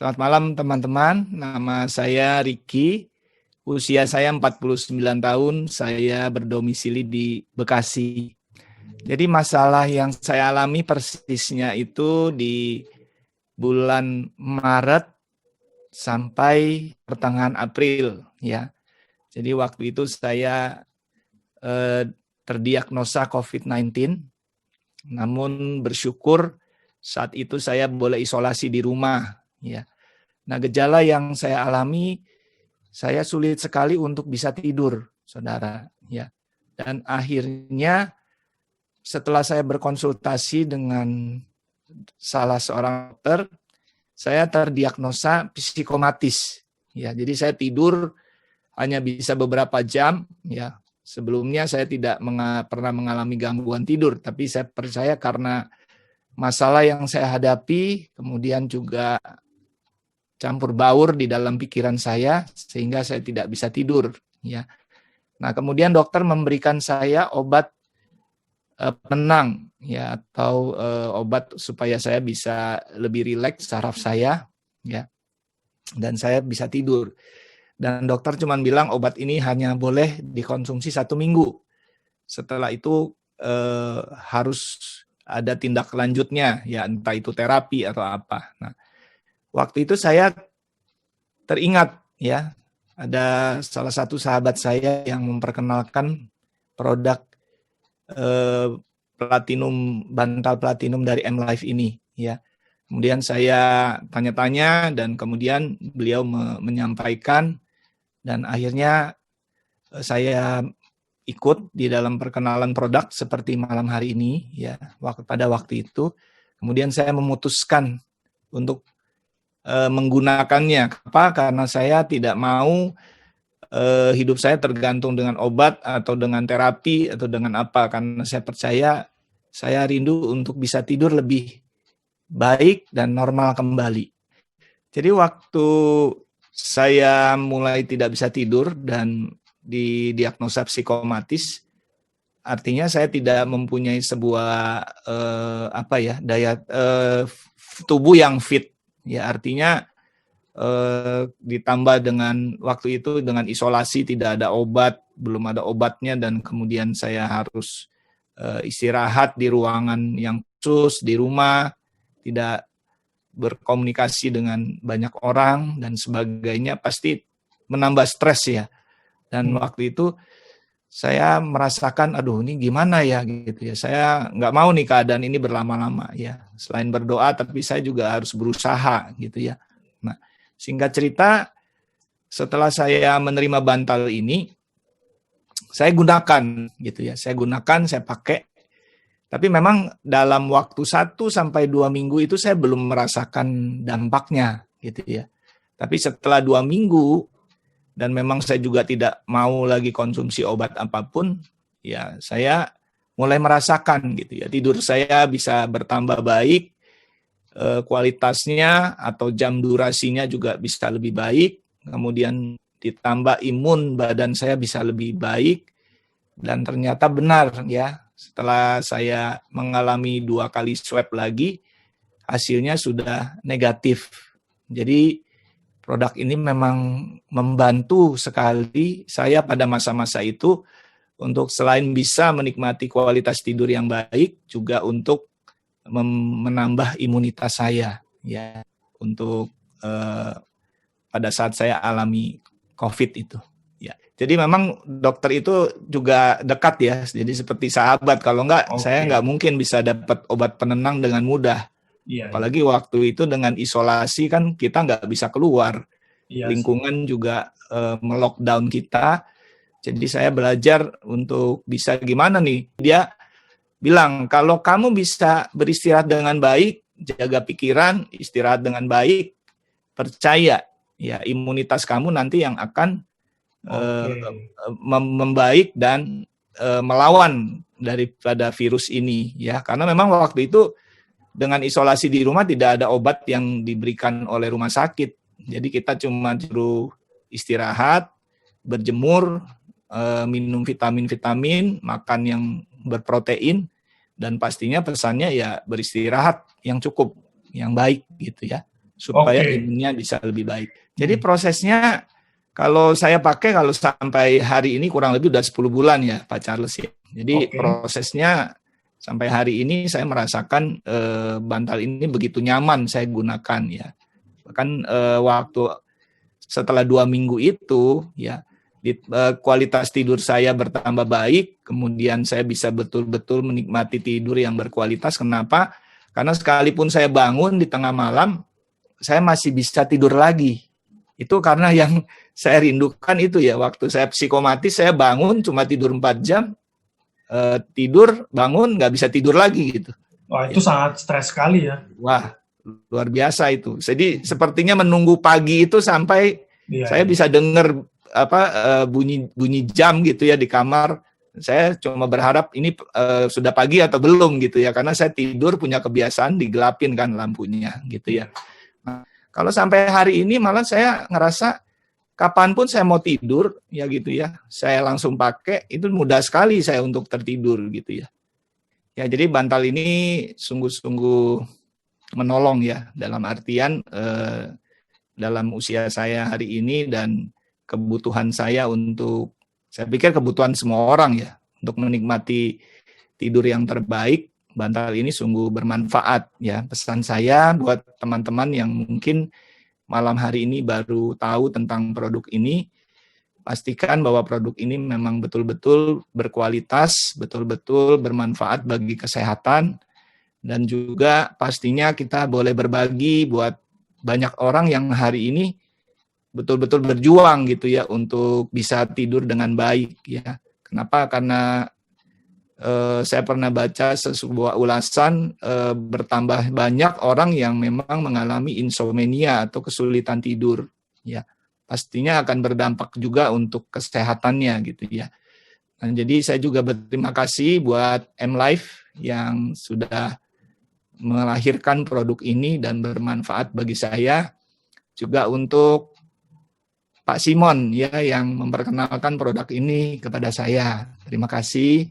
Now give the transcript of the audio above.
Selamat malam teman-teman, nama saya Riki, usia saya 49 tahun, saya berdomisili di Bekasi. Jadi masalah yang saya alami persisnya itu di bulan Maret sampai pertengahan April ya. Jadi waktu itu saya terdiagnosa COVID-19, namun bersyukur saat itu saya boleh isolasi di rumah ya. Nah, gejala yang saya alami, saya sulit sekali untuk bisa tidur, saudara. Ya. Dan akhirnya setelah saya berkonsultasi dengan salah seorang dokter, saya terdiagnosa psikomatis. Ya, jadi saya tidur hanya bisa beberapa jam. Ya, sebelumnya saya tidak pernah mengalami gangguan tidur, tapi saya percaya karena masalah yang saya hadapi, kemudian juga campur baur di dalam pikiran saya sehingga saya tidak bisa tidur ya. Nah, kemudian dokter memberikan saya obat penenang ya atau obat supaya saya bisa lebih rileks saraf saya ya. Dan saya bisa tidur. Dan dokter cuma bilang obat ini hanya boleh dikonsumsi 1 minggu. Setelah itu harus ada tindak lanjutnya ya, entah itu terapi atau apa. Nah, waktu itu saya teringat ya, ada salah satu sahabat saya yang memperkenalkan produk bantal platinum dari M-Life ini ya. Kemudian saya tanya-tanya dan kemudian beliau menyampaikan dan akhirnya saya ikut di dalam perkenalan produk seperti malam hari ini ya. Pada waktu itu kemudian saya memutuskan untuk menggunakannya. Apa? Karena saya tidak mau hidup saya tergantung dengan obat atau dengan terapi atau dengan apa. Karena saya percaya saya rindu untuk bisa tidur lebih baik dan normal kembali. Jadi waktu saya mulai tidak bisa tidur dan didiagnosa psikomatis, artinya saya tidak mempunyai sebuah daya tubuh yang fit. Ya, artinya ditambah dengan waktu itu dengan isolasi, tidak ada obat, belum ada obatnya, dan kemudian saya harus istirahat di ruangan yang khusus di rumah, tidak berkomunikasi dengan banyak orang dan sebagainya, pasti menambah stres ya. Dan waktu itu saya merasakan, aduh ini gimana ya gitu ya. Saya nggak mau nih keadaan ini berlama-lama ya. Selain berdoa, tapi saya juga harus berusaha gitu ya. Nah, singkat cerita, setelah saya menerima bantal ini, saya gunakan gitu ya. Saya gunakan, saya pakai. Tapi memang dalam waktu 1-2 minggu itu saya belum merasakan dampaknya gitu ya. Tapi setelah 2 minggu, dan memang saya juga tidak mau lagi konsumsi obat apapun, ya saya mulai merasakan gitu ya. Tidur saya bisa bertambah baik, kualitasnya atau jam durasinya juga bisa lebih baik, kemudian ditambah imun badan saya bisa lebih baik, dan ternyata benar ya, setelah saya mengalami 2 kali swab lagi, hasilnya sudah negatif. Jadi produk ini memang membantu sekali saya pada masa-masa itu untuk selain bisa menikmati kualitas tidur yang baik, juga untuk menambah imunitas saya ya untuk pada saat saya alami COVID itu. Ya, jadi memang dokter itu juga dekat ya, jadi seperti sahabat. Kalau enggak, saya nggak mungkin bisa dapat obat penenang dengan mudah. Apalagi waktu itu dengan isolasi kan kita nggak bisa keluar. Lingkungan juga melockdown kita. Jadi saya belajar untuk bisa gimana nih. Dia bilang, kalau kamu bisa beristirahat dengan baik, jaga pikiran, istirahat dengan baik, percaya ya imunitas kamu nanti yang akan membaik dan melawan daripada virus ini ya. Karena memang waktu itu dengan isolasi di rumah tidak ada obat yang diberikan oleh rumah sakit. Jadi kita cuma disuruh istirahat, berjemur, minum vitamin-vitamin, makan yang berprotein, dan pastinya pesannya ya beristirahat yang cukup, yang baik gitu ya, supaya Oke. imunnya bisa lebih baik. Jadi prosesnya kalau saya pakai kalau sampai hari ini kurang lebih udah 10 bulan ya Pak Charles ya. Jadi Oke. prosesnya sampai hari ini saya merasakan bantal ini begitu nyaman saya gunakan ya. Bahkan waktu setelah 2 minggu itu ya kualitas tidur saya bertambah baik, kemudian saya bisa betul-betul menikmati tidur yang berkualitas. Kenapa? Karena sekalipun saya bangun di tengah malam, saya masih bisa tidur lagi. Itu karena yang saya rindukan itu ya, waktu saya psikomatis saya bangun cuma tidur 4 jam, tidur, bangun, nggak bisa tidur lagi gitu. Wah, itu sangat stres sekali ya. Wah, luar biasa itu. Jadi sepertinya menunggu pagi itu sampai saya bisa dengar bunyi jam gitu ya di kamar. Saya cuma berharap ini sudah pagi atau belum gitu ya, karena saya tidur punya kebiasaan digelapin kan lampunya gitu ya. Nah, kalau sampai hari ini malah saya ngerasa kapanpun saya mau tidur ya gitu ya, saya langsung pakai, itu mudah sekali saya untuk tertidur gitu ya. Ya jadi bantal ini sungguh-sungguh menolong ya, dalam artian dalam usia saya hari ini dan kebutuhan saya untuk, saya pikir kebutuhan semua orang ya, untuk menikmati tidur yang terbaik, bantal ini sungguh bermanfaat ya. Pesan saya buat teman-teman yang mungkin malam hari ini baru tahu tentang produk ini, pastikan bahwa produk ini memang betul-betul berkualitas, betul-betul bermanfaat bagi kesehatan, dan juga pastinya kita boleh berbagi buat banyak orang yang hari ini betul-betul berjuang gitu ya untuk bisa tidur dengan baik ya. Kenapa? Karena saya pernah baca sebuah ulasan bertambah banyak orang yang memang mengalami insomnia atau kesulitan tidur ya. Pastinya akan berdampak juga untuk kesehatannya gitu ya. Nah, jadi saya juga berterima kasih buat M-Life yang sudah melahirkan produk ini dan bermanfaat bagi saya. Juga untuk Pak Simon ya yang memperkenalkan produk ini kepada saya. Terima kasih.